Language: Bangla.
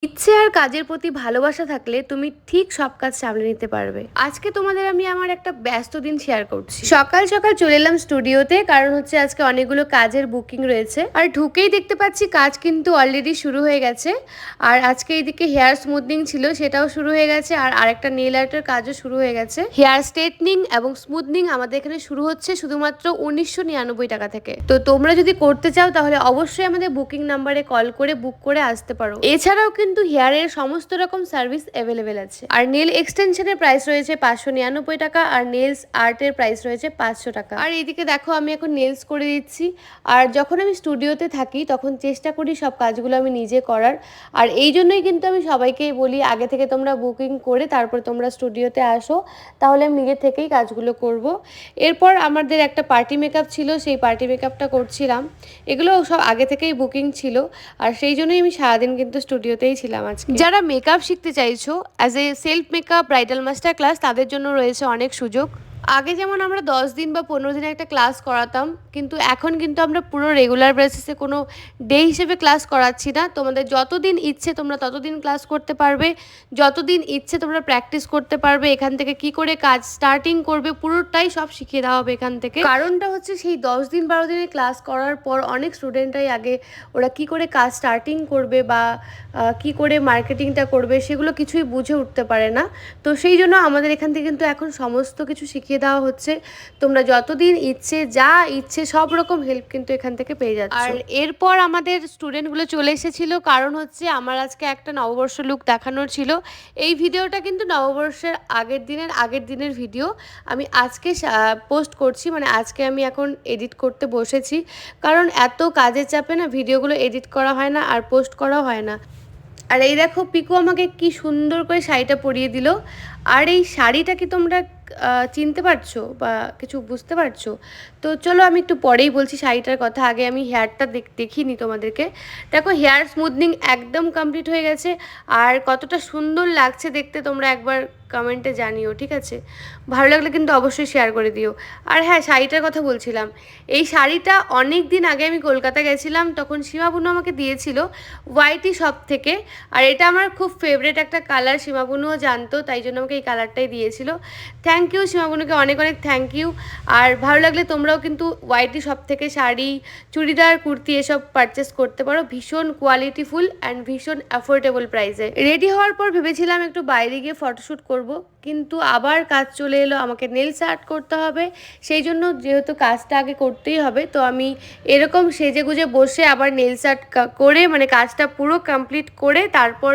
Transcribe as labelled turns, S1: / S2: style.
S1: ইচ্ছে আর কাজের প্রতি ভালোবাসা থাকলে তুমি ঠিক সব কাজ সামলে নিতে পারবে। আজকে তোমাদের আমি আমার একটা ব্যস্ত দিন শেয়ার করছি। সকাল সকাল চলে এলাম স্টুডিওতে, কারণ হচ্ছে আজকে অনেকগুলো কাজের বুকিং রয়েছে। আর ঢুকেই দেখতে পাচ্ছি কাজ কিন্তু অলরেডি শুরু হয়ে গেছে। আর আজকে এইদিকে হেয়ার স্মুথনিং ছিল, সেটাও শুরু হয়ে গেছে। আর আরেকটা নেল আর্টের কাজও শুরু হয়ে গেছে। হেয়ার স্ট্রেটনিং এবং স্মুথনিং আমাদের এখানে শুরু হচ্ছে শুধুমাত্র 1999 টাকা থেকে। তো তোমরা যদি করতে চাও তাহলে অবশ্যই আমাদের বুকিং নাম্বারে কল করে বুক করে আসতে পারো। এছাড়াও কিন্তু হেয়ারের সমস্ত রকম সার্ভিস অ্যাভেলেবেল আছে। আর নেল এক্সটেনশনের প্রাইস রয়েছে 599 টাকা, আর নেলস আর্টের প্রাইস রয়েছে 500 টাকা। আর এইদিকে দেখো আমি এখন নেলস করে দিচ্ছি। আর যখন আমি স্টুডিওতে থাকি তখন চেষ্টা করি সব কাজগুলো আমি নিজে করার। আর এই জন্যই কিন্তু আমি সবাইকেই বলি আগে থেকে তোমরা বুকিং করে তারপর তোমরা স্টুডিওতে আসো, তাহলে আমি নিজে থেকেই কাজগুলো করব। এরপর আমাদের একটা পার্টি মেকআপ ছিল, সেই পার্টি মেকআপটা করছিলাম। এগুলো সব আগে থেকেই বুকিং ছিল, আর সেই জন্যই আমি সারাদিন কিন্তু স্টুডিওতেই ছিলাম আজকে। যারা মেকআপ শিখতে চাইছো as a self makeup bridal master class, তাদের জন্য রয়েছে অনেক সুযোগ। আগে যেমন আমরা 10 দিন বা 15 দিনে একটা ক্লাস করাতাম, কিন্তু এখন কিন্তু আমরা পুরো রেগুলার বেসিসে কোনো ডে হিসেবে ক্লাস করাচ্ছি না। তোমাদের যতদিন ইচ্ছে তোমরা ততদিন ক্লাস করতে পারবে, যতদিন ইচ্ছে তোমরা প্র্যাকটিস করতে পারবে। এখান থেকে কি করে কাজ স্টার্টিং করবে পুরোটাই সব শিখিয়ে দেওয়া হবে এখান থেকে। কারণটা হচ্ছে সেই 10 দিন 12 দিনের ক্লাস করার পর অনেক স্টুডেন্টরাই আগে ওরা কি করে কাজ স্টার্টিং করবে বা কি করে মার্কেটিংটা করবে সেগুলো কিছুই বুঝে উঠতে পারে না। তো সেই জন্য আমাদের এখান থেকে কিন্তু এখন সমস্ত কিছু শিখিয়ে দেওয়া হচ্ছে। তোমরা যতদিন ইচ্ছে যা ইচ্ছে সব রকম হেল্প কিন্তু এখান থেকে পেয়ে যাচ্ছ। আর এরপর আমাদের স্টুডেন্টগুলো চলে এসেছিলো, কারণ হচ্ছে আমার আজকে একটা নববর্ষ লুক দেখানোর ছিল। এই ভিডিওটা কিন্তু নববর্ষের আগের দিনের ভিডিও আমি আজকে পোস্ট করছি, মানে আজকে আমি এখন এডিট করতে বসেছি। কারণ এত কাজের চাপে না ভিডিওগুলো এডিট করা হয় না আর পোস্ট করা হয় না। আর এই দেখো পিকু আমাকে কি সুন্দর করে শাড়িটা পরিয়ে দিল। আর এই শাড়িটা কি তোমরা চিনতে পারছো বা কিছু বুঝতে পারছো? তো চলো আমি একটু পরেই বলছি শাড়িটার কথা, আগে আমি হেয়ারটা দেখিনি তোমাদেরকে। দেখো হেয়ার স্মুথনিং একদম কমপ্লিট হয়ে গেছে। আর কতটা সুন্দর লাগছে দেখতে তোমরা একবার কমেন্টে জানিও, ঠিক আছে? ভালো লাগলে কিন্তু অবশ্যই শেয়ার করে দিও। আর হ্যাঁ, শাড়িটার কথা বলছিলাম। এই শাড়িটা অনেক দিন আগে আমি কলকাতা গেছিলাম, তখন সীমা বুনু আমাকে দিয়েছিল ওয়াইটি শপ থেকে। আর এটা আমার খুব ফেভারিট একটা কালার, সীমা বুনুও জানতো, তাই জন্য আমাকে এই কালারটাই দিয়েছিল। থ্যাংক ইউ সীমা বুনুকে, অনেক অনেক থ্যাংক ইউ। আর ভালো লাগলে তোমরাও কিন্তু ওয়াইটি শপ থেকে শাড়ি, চুড়িদার, কুর্তি এসব পারচেস করতে পারো। ভীষণ কোয়ালিটিফুল অ্যান্ড ভীষণ অ্যাফোর্ডেবল প্রাইসে। রেডি হওয়ার পর ভেবেছিলাম একটু বাইরে গিয়ে ফটোশ্যুট করব, কিন্তু আবার কাজ চলে এলো, আমাকে নেলস আর্ট করতে হবে। সেই জন্য যেহেতু কাজটা আগে করতেই হবে, তো আমি এরকম সেজে গুজে বসে আবার নেলস আর্ট করে মানে কাজটা পুরো কমপ্লিট করে তারপর